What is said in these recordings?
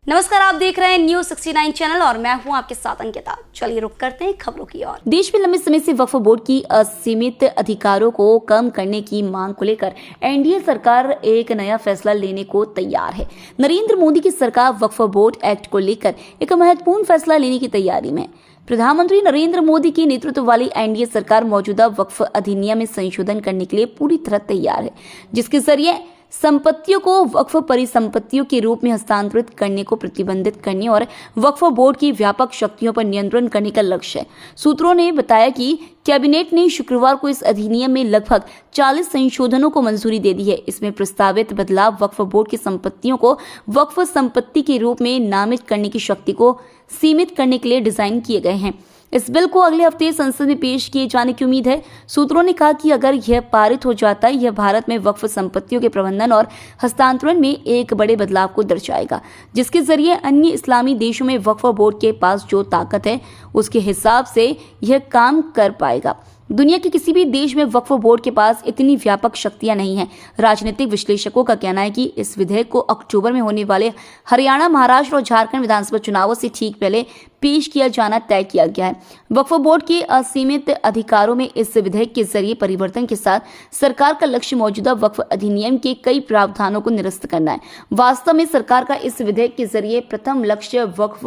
नमस्कार, आप देख रहे हैं न्यूज़ 69 चैनल और मैं हूं आपके साथ अंकिता। चलिए रुक करते हैं खबरों की ओर। देश में लंबे समय से वक्फ बोर्ड की असीमित अधिकारों को कम करने की मांग को लेकर एनडीए सरकार एक नया फैसला लेने को तैयार है। नरेंद्र मोदी की सरकार वक्फ बोर्ड एक्ट को लेकर एक महत्वपूर्ण फैसला लेने की तैयारी में है। प्रधानमंत्री नरेंद्र मोदी की नेतृत्व वाली एनडीए सरकार मौजूदा वक्फ अधिनियम में संशोधन करने के लिए पूरी तरह तैयार है, जिसके जरिए संपत्तियों को वक्फ परिसंपत्तियों के रूप में हस्तांतरित करने को प्रतिबंधित करने और वक्फ बोर्ड की व्यापक शक्तियों पर नियंत्रण करने का लक्ष्य है। सूत्रों ने बताया कि कैबिनेट ने शुक्रवार को इस अधिनियम में लगभग 40 संशोधनों को मंजूरी दे दी है। इसमें प्रस्तावित बदलाव वक्फ बोर्ड की संपत्तियों को वक्फ संपत्ति के रूप में नामित करने की शक्ति को सीमित करने के लिए डिजाइन किए गए हैं। इस बिल को अगले हफ्ते संसद में पेश किए जाने की उम्मीद है। सूत्रों ने कहा कि अगर यह पारित हो जाता है, यह भारत में वक्फ संपत्तियों के प्रबंधन और हस्तांतरण में एक बड़े बदलाव को दर्शाएगा, जिसके जरिए अन्य इस्लामी देशों में वक्फ बोर्ड के पास जो ताकत है उसके हिसाब से यह काम कर पाएगा। दुनिया के किसी भी देश में वक्फ बोर्ड के पास इतनी व्यापक शक्तियां नहीं हैं। राजनीतिक विश्लेषकों का कहना है कि इस विधेयक को अक्टूबर में होने वाले हरियाणा, महाराष्ट्र और झारखंड विधानसभा चुनावों से ठीक पहले पेश किया जाना तय किया गया है। वक्फ बोर्ड के असीमित अधिकारों में इस विधेयक के जरिए परिवर्तन के साथ सरकार का लक्ष्य मौजूदा वक्फ अधिनियम के कई प्रावधानों को निरस्त करना है। वास्तव में सरकार का इस विधेयक के जरिए प्रथम लक्ष्य वक्फ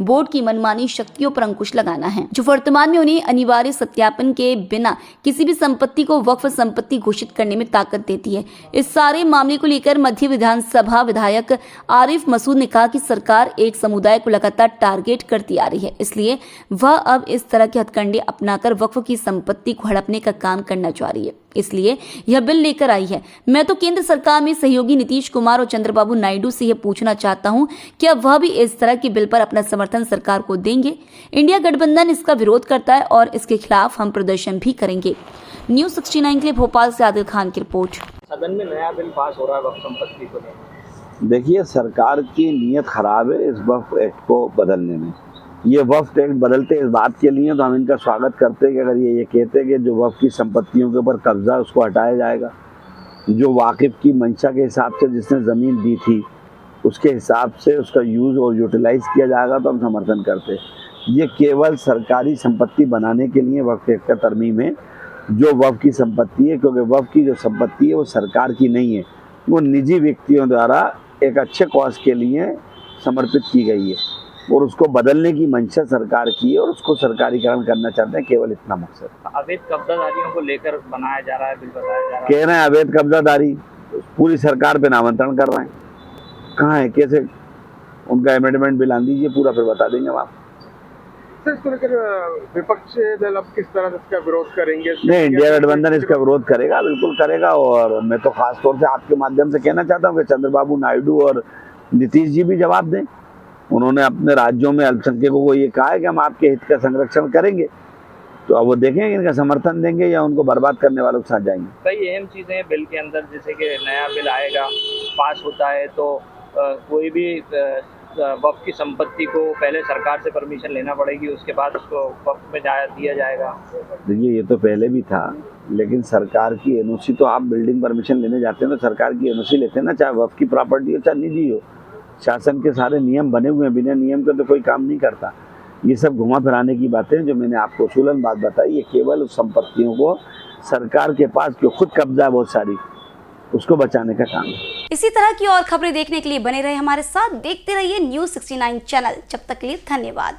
बोर्ड की मनमानी शक्तियों पर अंकुश लगाना है, जो वर्तमान में उन्हें अनिवार्य सत्यापन के बिना किसी भी संपत्ति को वक्फ संपत्ति घोषित करने में ताकत देती है। इस सारे मामले को लेकर मध्य विधानसभा विधायक आरिफ मसूद ने कहा कि सरकार एक समुदाय को लगातार टारगेट करती आ रही है, इसलिए वह अब इस तरह के हथकंडे अपनाकर वक्फ की संपत्ति को हड़पने का काम करना चाह रही है, इसलिए यह बिल लेकर आई है। मैं तो केंद्र सरकार में सहयोगी नीतीश कुमार और चंद्रबाबू नायडू से यह पूछना चाहता हूं, क्या वह भी इस तरह के बिल पर अपना समर्थन सरकार को देंगे? इंडिया गठबंधन इसका विरोध करता है और इसके खिलाफ हम प्रदर्शन भी करेंगे। न्यूज़ 69 के लिए भोपाल से आदिल खान की रिपोर्ट। सदन में नया बिल पास हो रहा है वक्फ संपत्ति को लेकर। देखिए, सरकार की नीयत खराब है इस वक्फ एक्ट को बदलने में। ये वक्फ एक्ट बदलते इस बात के लिए तो हम इनका स्वागत करते हैं कि अगर ये कहते हैं कि जो वक्फ की संपत्तियों के ऊपर कब्जा उसको हटाया जाएगा, जो वाकिफ की मंशा के हिसाब से जिसने ज़मीन दी थी उसके हिसाब से उसका यूज़ और यूटिलाइज़ किया जाएगा, तो हम समर्थन करते हैं। ये केवल सरकारी संपत्ति बनाने के लिए वक्फ एक्ट का तरमीम है, जो वक्फ की संपत्ति है, क्योंकि वक्फ की जो संपत्ति है वो सरकार की नहीं है, वो निजी व्यक्तियों द्वारा एक अच्छे कॉज के लिए समर्पित की गई है और उसको बदलने की मंशा सरकार की है और उसको सरकारीकरण करना चाहते हैं, केवल इतना मकसद। अवैध कब्जादारियों को लेकर बनाया जा रहा है बिल, बताया जा रहा है। कह रहे हैं अवैध कब्जादारी पूरी सरकार पे नामांतरण कर रहे हैं, कहाँ है, कैसे? उनका अमेंडमेंट बिल आन दीजिए, पूरा फिर बता देंगे हम आप। इसको लेकर विपक्ष दल अब किस तरह से इसका विरोध करेंगे? नहीं, इंडिया गठबंधन इसका विरोध करेगा, बिल्कुल करेगा। और मैं तो खास तौर से आपके माध्यम से कहना चाहता हूँ कि चंद्रबाबू नायडू और नीतीश जी भी जवाब दें। उन्होंने अपने राज्यों में अल्पसंख्यकों को ये कहा है कि हम आपके हित का संरक्षण करेंगे, तो अब वो देखेंगे इनका समर्थन देंगे या उनको बर्बाद करने वालों के साथ जाएंगे। कई अहम चीजें हैं बिल के अंदर, जैसे कि नया बिल आएगा, पास होता है तो कोई भी वक्फ की संपत्ति को पहले सरकार से परमिशन लेना पड़ेगी, उसके बाद उसको वक्फ में दिया जाएगा। देखिए, ये तो पहले भी था, लेकिन सरकार की एनओसी, तो आप बिल्डिंग परमिशन लेने जाते हैं तो सरकार की एनओसी लेते हैं ना, चाहे वक्फ की प्रॉपर्टी हो चाहे निजी हो। शासन के सारे नियम बने हुए हैं, बिना नियम के तो कोई काम नहीं करता। ये सब घुमा फिराने की बातें जो मैंने आपको उसूलन बात बताई, ये केवल उस संपत्तियों को सरकार के पास जो खुद कब्जा है बहुत सारी, उसको बचाने का काम है। इसी तरह की और खबरें देखने के लिए बने रहे हमारे साथ, देखते रहिए न्यूज़ 69 चैनल। जब तक के लिए धन्यवाद।